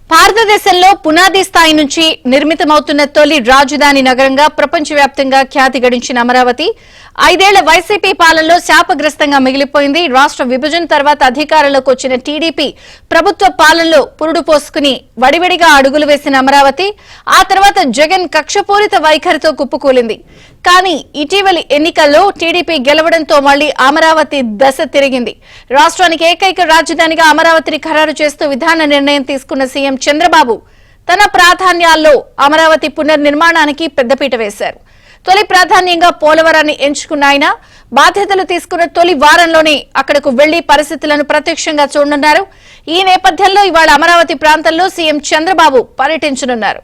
భారతదేశంలో పునాది స్థాయి నుంచి నిర్మితమవుతున్న తొలి రాజధాని నగరంగా ప్రపంచవ్యాప్తంగా ఖ్యాతి గడించిన అమరావతి 5 ఏళ్ల వైసీపీ పాలనలో శాపగ్రస్తంగా మిగిలిపోయింది. రాష్ట్ర విభజన తర్వాత అధికారంలోకి వచ్చిన టీడీపీ ప్రభుత్వ పాలనలో పురుడు పోసుకుని వడివడిగా అడుగులు వేసిన అమరావతి ఆ తర్వాత జగన్ కక్షపూరిత వైఖరితో కుప్పకూలింది. కానీ ఇటీవలి ఎన్నికల్లో టీడీపీ గెలవడంతో మళ్లీ అమరావతి దశ తిరిగింది. రాష్ట్రానికి ఏకైక రాజధానిగా అమరావతిని ఖరారు చేస్తూ విధాన నిర్ణయం తీసుకున్న సీఎం చంద్రబాబు తన ప్రాధాన్యాల్లో అమరావతి పునర్నిర్మాణానికి పెద్దపీట వేశారు. తొలి ప్రాధాన్యంగా పోలవరాన్ని ఎంచుకున్న ఆయన బాధ్యతలు తీసుకున్న తొలి వారంలోనే అక్కడకు వెళ్లి పరిస్థితులను ప్రత్యక్షంగా చూడనున్నారు. ఈ నేపథ్యంలో ఇవాళ అమరావతి ప్రాంతంలో సీఎం చంద్రబాబు పర్యటించనున్నారు.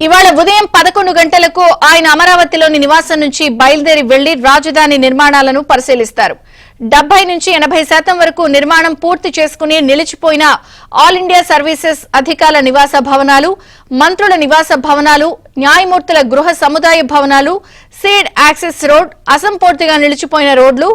ఇవాళ ఉదయం 11 గంటలకు ఆయన అమరావతిలోని నివాసం నుంచి బయలుదేరి వెళ్లి రాజధాని నిర్మాణాలను పరిశీలిస్తారు. 70 నుంచి 80% వరకు నిర్మాణం పూర్తి చేసుకుని నిలిచిపోయిన ఆల్ ఇండియా సర్వీసెస్ అధికారుల నివాస భవనాలు, మంత్రుల నివాస భవనాలు, న్యాయమూర్తుల గృహ సముదాయ భవనాలు, సీడ్ యాక్సెస్ రోడ్, అసంపూర్తిగా నిలిచిపోయిన రోడ్లు,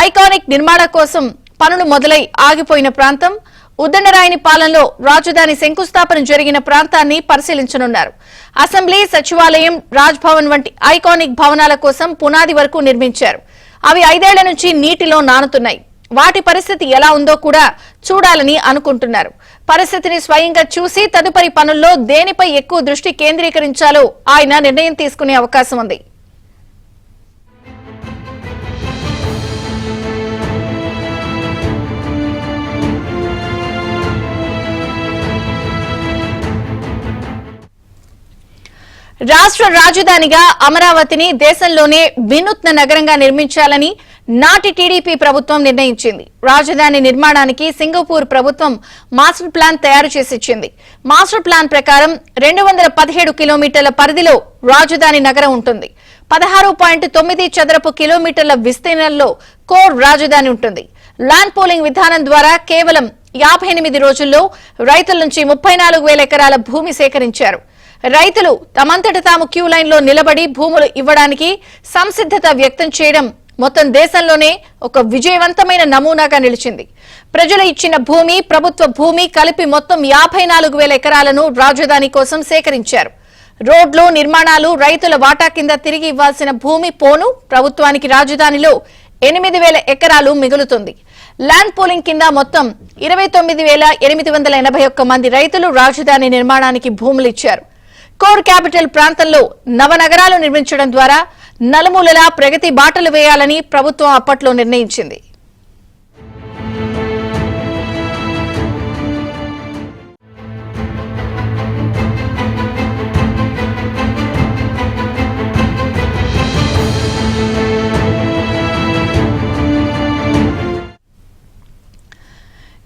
ఐకానిక్ నిర్మాణ కోసం పనులు మొదలై ఆగిపోయిన ప్రాంతం, ఉద్దండరాయని పాలనలో రాజధాని శంకుస్థాపన జరిగిన ప్రాంతాన్ని పరిశీలించనున్నారు. అసెంబ్లీ, సచివాలయం, రాజ్ భవన్ వంటి ఐకానిక్ భవనాల కోసం పునాది వరకు నిర్మించారు. అవి 5 ఏళ్ల నుంచి నీటిలో నానుతున్నాయి. వాటి పరిస్థితి ఎలా ఉందో కూడా చూడాలని అనుకుంటున్నారు. పరిస్థితిని స్వయంగా చూసి తదుపరి పనుల్లో దేనిపై ఎక్కువ దృష్టి కేంద్రీకరించాలో ఆయన నిర్ణయం తీసుకునే అవకాశం ఉంది. రాష్ట్ర రాజధానిగా అమరావతిని దేశంలోనే వినూత్న నగరంగా నిర్మించాలని నాటి టీడీపీ ప్రభుత్వం నిర్ణయించింది. రాజధాని నిర్మాణానికి సింగపూర్ ప్రభుత్వం మాస్టర్ ప్లాన్ తయారు చేసి ఇచ్చింది. మాస్టర్ ప్లాన్ ప్రకారం 217 కిలోమీటర్ల పరిధిలో రాజధాని నగరం ఉంటుంది. 16.9 చదరపు కిలోమీటర్ల విస్తీర్ణంలో కోర్ రాజధాని ఉంటుంది. ల్యాండ్ పూలింగ్ విధానం ద్వారా కేవలం 58 రోజుల్లో రైతుల నుంచి 34,000 ఎకరాల భూమి సేకరించారు. రైతులు తమంతట తాము క్యూ లైన్ లో నిలబడి భూములు ఇవ్వడానికి సంసిద్ధత వ్యక్తం చేయడం మొత్తం దేశంలోనే ఒక విజయవంతమైన నమూనాగా నిలిచింది. ప్రజలు ఇచ్చిన భూమి, ప్రభుత్వ భూమి కలిపి మొత్తం 54,000 ఎకరాలను రాజధాని కోసం సేకరించారు. రోడ్లు, నిర్మాణాలు, రైతుల వాటా కింద తిరిగి ఇవ్వాల్సిన భూమి పోను ప్రభుత్వానికి రాజధానిలో 8,000 ఎకరాలు మిగులుతుంది. ల్యాండ్ పూలింగ్ కింద మొత్తం 29,881 మంది రైతులు రాజధాని నిర్మాణానికి భూములు ఇచ్చారు. కోర్ క్యాపిటల్ ప్రాంతంలో నవనగరాలు నిర్మించడం ద్వారా నలుమూలలా ప్రగతి బాటలు వేయాలని ప్రభుత్వం అప్పట్లో నిర్ణయించింది.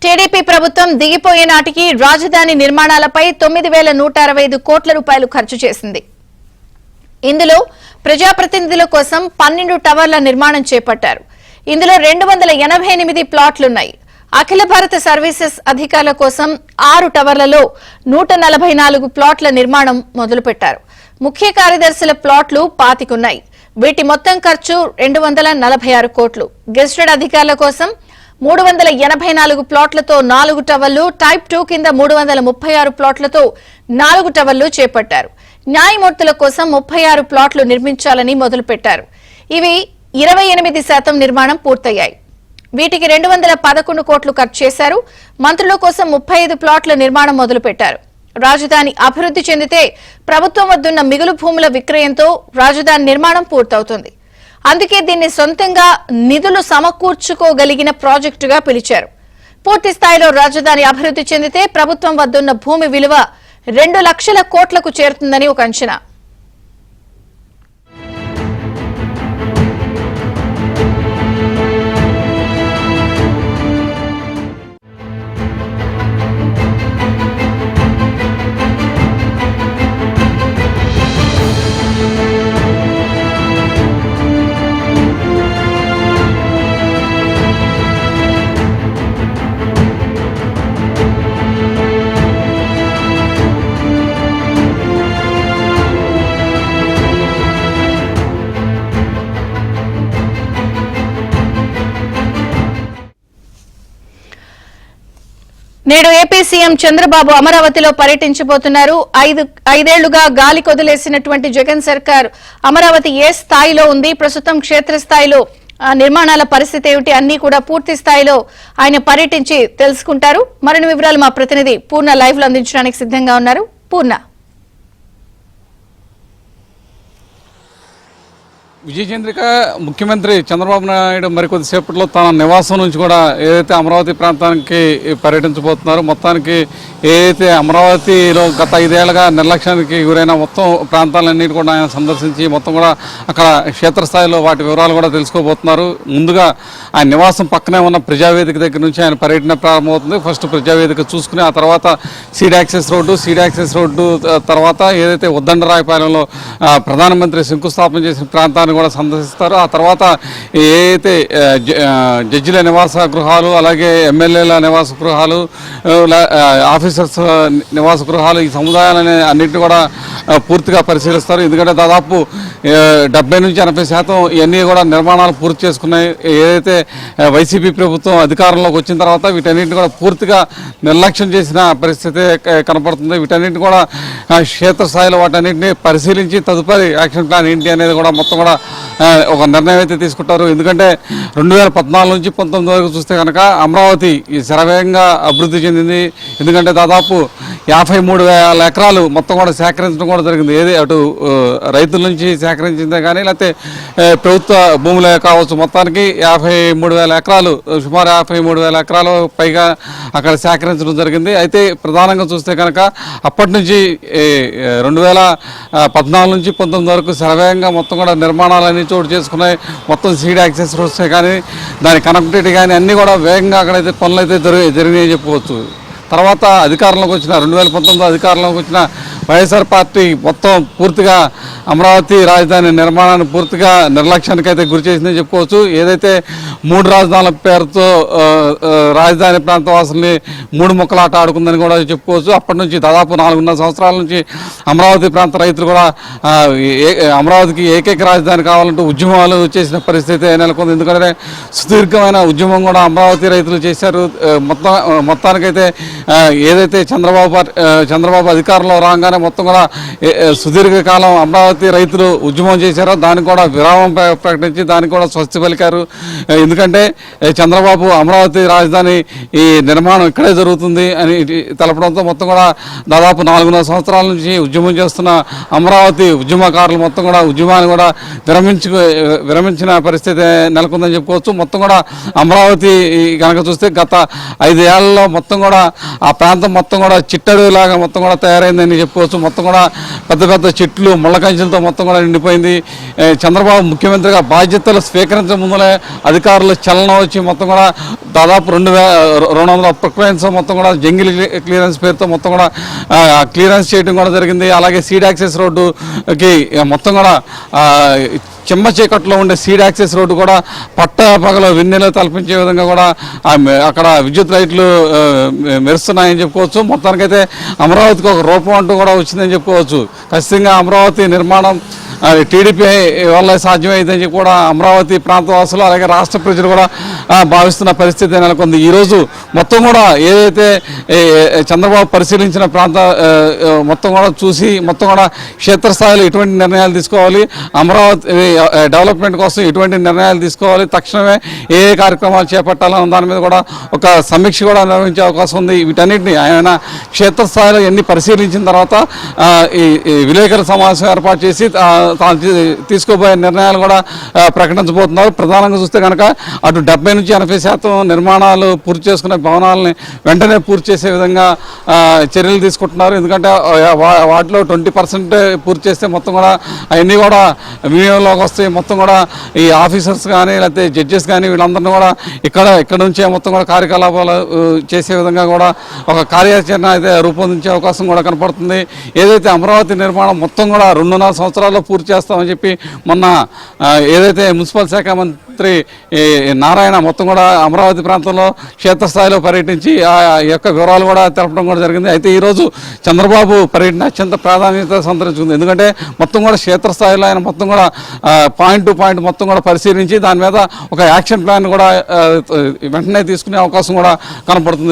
టీడీపీ ప్రభుత్వం దిగిపోయే నాటికి రాజధాని నిర్మాణాలపై 9,165 కోట్ల రూపాయలు ఖర్చు చేసింది. ఇందులో ప్రజాప్రతినిధుల కోసం 12 టవర్ల నిర్మాణం చేపట్టారు. ఇందులో 288 ప్లాట్లున్నాయి. అఖిల భారత సర్వీసెస్ అధికారుల కోసం 6 టవర్లలో 144 ప్లాట్ల నిర్మాణం మొదలుపెట్టారు. ముఖ్య కార్యదర్శుల ప్లాట్లు 25 ఉన్నాయి. వీటి మొత్తం ఖర్చు 246 కోట్లు. గెజిటెడ్ అధికారుల కోసం 384 ప్లాట్లతో 4 టవర్లు, టైప్ 2 కింద 336 ప్లాట్లతో 4 టవర్లు చేపట్టారు. న్యాయమూర్తుల కోసం 36 ప్లాట్లు నిర్మించాలని మొదలుపెట్టారు. ఇవి 28% నిర్మాణం పూర్తయ్యాయి. వీటికి 211 కోట్లు ఖర్చు చేశారు. మంత్రుల కోసం 35 ప్లాట్ల నిర్మాణం మొదలుపెట్టారు. రాజధాని అభివృద్ధి చెందితే ప్రభుత్వం వద్దున్న మిగులు భూముల విక్రయంతో రాజధాని నిర్మాణం పూర్తవుతుంది. అందుకే దీన్ని సొంతంగా నిధులు సమకూర్చుకోగలిగిన ప్రాజెక్టుగా పిలిచారు. పూర్తి స్థాయిలో రాజధాని అభివృద్ధి చెందితే ప్రభుత్వం వద్దున్న భూమి విలువ 2 లక్షల కోట్లకు చేరుతుందని ఒక అంచనా. నేడు ఏపీ సీఎం చంద్రబాబు అమరావతిలో పర్యటించబోతున్నారు. ఐదేళ్లుగా గాలి కొదిలేసినటువంటి జగన్ సర్కార్ అమరావతి ఏ స్థాయిలో ఉంది, ప్రస్తుతం క్షేత్రస్థాయిలో నిర్మాణాల పరిస్థితి ఏమిటి అన్ని కూడా పూర్తి స్థాయిలో ఆయన పర్యటించి తెలుసుకుంటారు. మరిన్ని వివరాలు మా ప్రతినిధి పూర్ణ లైవ్ లో అందించడానికి సిద్ధంగా ఉన్నారు. పూర్ణ, విజయచంద్రిక, ముఖ్యమంత్రి చంద్రబాబు నాయుడు మరికొద్దిసేపట్లో తన నివాసం నుంచి కూడా ఏదైతే అమరావతి ప్రాంతానికి పర్యటించబోతున్నారో, మొత్తానికి ఏదైతే అమరావతిలో గత 5 ఏళ్లుగా నిర్లక్ష్యానికి గురైన మొత్తం ప్రాంతాలన్నిటి కూడా ఆయన సందర్శించి మొత్తం కూడా అక్కడ క్షేత్రస్థాయిలో వాటి వివరాలు కూడా తెలుసుకోబోతున్నారు. ముందుగా ఆయన నివాసం పక్కనే ఉన్న ప్రజావేదిక దగ్గర నుంచి ఆయన పర్యటన ప్రారంభమవుతుంది. ఫస్ట్ ప్రజావేదిక చూసుకుని ఆ తర్వాత సీడ్ యాక్సెస్ రోడ్డు తర్వాత ఏదైతే ఉద్దండరాయపాలెంలో ప్రధానమంత్రి శంకుస్థాపన చేసిన ప్రాంతాన్ని కూడా సందర్శిస్తారు. ఆ తర్వాత ఏదైతే జడ్జిల నివాస గృహాలు, అలాగే ఎమ్మెల్యేల నివాస గృహాలు, ఆఫీసర్స్ నివాస గృహాలు, ఈ సముదాయాలని అన్నింటినీ కూడా పూర్తిగా పరిశీలిస్తారు. ఎందుకంటే దాదాపు 70 నుంచి 80% ఇవన్నీ కూడా నిర్మాణాలు పూర్తి చేసుకున్నాయి. ఏదైతే వైసీపీ ప్రభుత్వం అధికారంలోకి వచ్చిన తర్వాత వీటన్నింటినీ కూడా పూర్తిగా నిర్లక్ష్యం చేసిన పరిస్థితి కనపడుతుంది. వీటన్నింటినీ కూడా క్షేత్రస్థాయిలో వాటన్నింటినీ పరిశీలించి తదుపరి యాక్షన్ ప్లాన్ ఏంటి అనేది కూడా మొత్తం కూడా ఒక నిర్ణయం అయితే తీసుకుంటారు. ఎందుకంటే 2014 నుంచి 19 వరకు చూస్తే కనుక అమరావతి శరవేగంగా అభివృద్ధి చెందింది. ఎందుకంటే దాదాపు 53,000 ఎకరాలు మొత్తం కూడా సేకరించడం కూడా జరిగింది. ఏది అటు రైతుల నుంచి సేకరించిందే కానీ లేకపోతే ప్రభుత్వ భూములే కావచ్చు, మొత్తానికి 53,000 ఎకరాలు, సుమారు 53,000 ఎకరాలు పైగా అక్కడ సేకరించడం జరిగింది. అయితే ప్రధానంగా చూస్తే కనుక అప్పటి నుంచి 2014 నుంచి 19 వరకు శరవేగంగా మొత్తం కూడా నిర్మాణాలన్నీ చోటు చేసుకున్నాయి. మొత్తం సీడ్ యాక్సెస్ రోడ్స్ కానీ దాని కనెక్టివిటీ కానీ అన్నీ కూడా వేగంగా అక్కడైతే పనులు అయితే జరిగినాయని చెప్పుకోవచ్చు. తర్వాత అధికారంలోకి వచ్చిన 2019 అధికారంలోకి వచ్చిన వైఎస్ఆర్ పార్టీ మొత్తం పూర్తిగా అమరావతి రాజధాని నిర్మాణాన్ని పూర్తిగా నిర్లక్ష్యానికి అయితే గురి చేసిందని చెప్పుకోవచ్చు. ఏదైతే 3 రాజధానుల పేరుతో రాజధాని ప్రాంతవాసుల్ని 3 ముక్కలాట ఆడుకుందని కూడా చెప్పుకోవచ్చు. అప్పటి నుంచి దాదాపు 4.5 సంవత్సరాల నుంచి అమరావతి ప్రాంత రైతులు కూడా అమరావతికి ఏకైక రాజధాని కావాలంటూ ఉద్యమాలు చేసిన పరిస్థితి నెలకొంది. ఎందుకంటే సుదీర్ఘమైన ఉద్యమం కూడా అమరావతి రైతులు చేశారు. మొత్తానికైతే ఏదైతే చంద్రబాబు అధికారంలో రాగానే మొత్తం కూడా సుదీర్ఘకాలం అమరావతి రైతులు ఉద్యమం చేశారో దానికి కూడా విరామం ప్రకటించి దానికి కూడా స్వస్తి పలికారు. ఎందుకంటే చంద్రబాబు అమరావతి రాజధాని ఈ నిర్మాణం ఇక్కడే జరుగుతుంది అని తెలపడంతో మొత్తం కూడా దాదాపు 4.5 సంవత్సరాల నుంచి ఉద్యమం చేస్తున్న అమరావతి ఉద్యమకారులు మొత్తం కూడా ఉద్యమాన్ని కూడా విరమించిన పరిస్థితి నెలకొందని చెప్పుకోవచ్చు. మొత్తం కూడా అమరావతి కనుక చూస్తే గత 5 ఏళ్లలో మొత్తం కూడా ఆ ప్రాంతం మొత్తం కూడా చిట్టడవిలాగా మొత్తం కూడా తయారైందని చెప్పుకోవచ్చు. మొత్తం కూడా పెద్ద పెద్ద చెట్లు, ముళ్ళ కంచెలతో మొత్తం కూడా నిండిపోయింది. చంద్రబాబు ముఖ్యమంత్రిగా బాధ్యతలు స్వీకరించే ముందులే అధికారులు చలనం వచ్చి మొత్తం కూడా దాదాపు 200 ప్రొక్లైన్స్ మొత్తం కూడా జంగిల్ క్లియరెన్స్ పేరుతో మొత్తం కూడా క్లియరెన్స్ చేయడం కూడా జరిగింది. అలాగే సీడ్ యాక్సెస్ రోడ్డుకి మొత్తం కూడా చెమ్మ చీకట్లో ఉండే సీడ్ యాక్సెస్ రోడ్డు కూడా పగల వెన్నెల తలపించే విధంగా కూడా అక్కడ విద్యుత్ లైట్లు మెరుస్తున్నాయని చెప్పుకోవచ్చు. మొత్తానికైతే అమరావతికి ఒక రూపం అంటూ కూడా వచ్చిందని చెప్పుకోవచ్చు. ఖచ్చితంగా అమరావతి నిర్మాణం టీడీపీ వల్ల సాధ్యమైందని చెప్పి కూడా అమరావతి ప్రాంతవాసులు అలాగే రాష్ట్ర ప్రజలు కూడా భావిస్తున్న పరిస్థితి నెలకొంది. ఈరోజు మొత్తం కూడా ఏదైతే చంద్రబాబు పరిశీలించిన ప్రాంత మొత్తం కూడా చూసి మొత్తం కూడా క్షేత్రస్థాయిలో ఎటువంటి నిర్ణయాలు తీసుకోవాలి, అమరావతి డెవలప్మెంట్ కోసం ఎటువంటి నిర్ణయాలు తీసుకోవాలి, తక్షణమే ఏ కార్యక్రమాలు చేపట్టాలన్న దాని మీద కూడా ఒక సమీక్ష కూడా నిర్వహించే అవకాశం ఉంది. వీటన్నిటిని ఆయన క్షేత్రస్థాయిలో ఎన్ని పరిశీలించిన తర్వాత ఈ విలేకరుల సమావేశం ఏర్పాటు చేసి తాను తీసుకోబోయే నిర్ణయాలు కూడా ప్రకటించబోతున్నారు. ప్రధానంగా చూస్తే కనుక అటు 70 నుంచి 80% నిర్మాణాలు పూర్తి చేసుకునే భవనాలని వెంటనే పూర్తి చేసే విధంగా చర్యలు తీసుకుంటున్నారు. ఎందుకంటే వాటిలో 20% పూర్తి చేస్తే మొత్తం కూడా అవన్నీ కూడా వినియోగంలోకి వస్తాయి. మొత్తం కూడా ఈ ఆఫీసర్స్ కానీ లేకపోతే జడ్జెస్ కానీ వీళ్ళందరినీ కూడా ఇక్కడ నుంచే మొత్తం కూడా కార్యకలాపాలు చేసే విధంగా కూడా ఒక కార్యాచరణ అయితే రూపొందించే అవకాశం కూడా కనపడుతుంది. ఏదైతే అమరావతి నిర్మాణం మొత్తం కూడా 2.5 సంవత్సరాల్లో పూర్తి చేస్తామని చెప్పి మొన్న ఏదైతే మున్సిపల్ శాఖ మంత్రి నారాయణ మొత్తం కూడా అమరావతి ప్రాంతంలో క్షేత్రస్థాయిలో పర్యటించి ఆ యొక్క వివరాలు కూడా తెలపడం కూడా జరిగింది. అయితే ఈరోజు చంద్రబాబు పర్యటన అత్యంత ప్రాధాన్యత సంతరించుకుంది. ఎందుకంటే మొత్తం కూడా క్షేత్రస్థాయిలో ఆయన మొత్తం కూడా పాయింట్ టు పాయింట్ మొత్తం కూడా పరిశీలించి దాని మీద ఒక యాక్షన్ ప్లాన్ కూడా వెంటనే తీసుకునే అవకాశం కూడా కనపడుతుంది.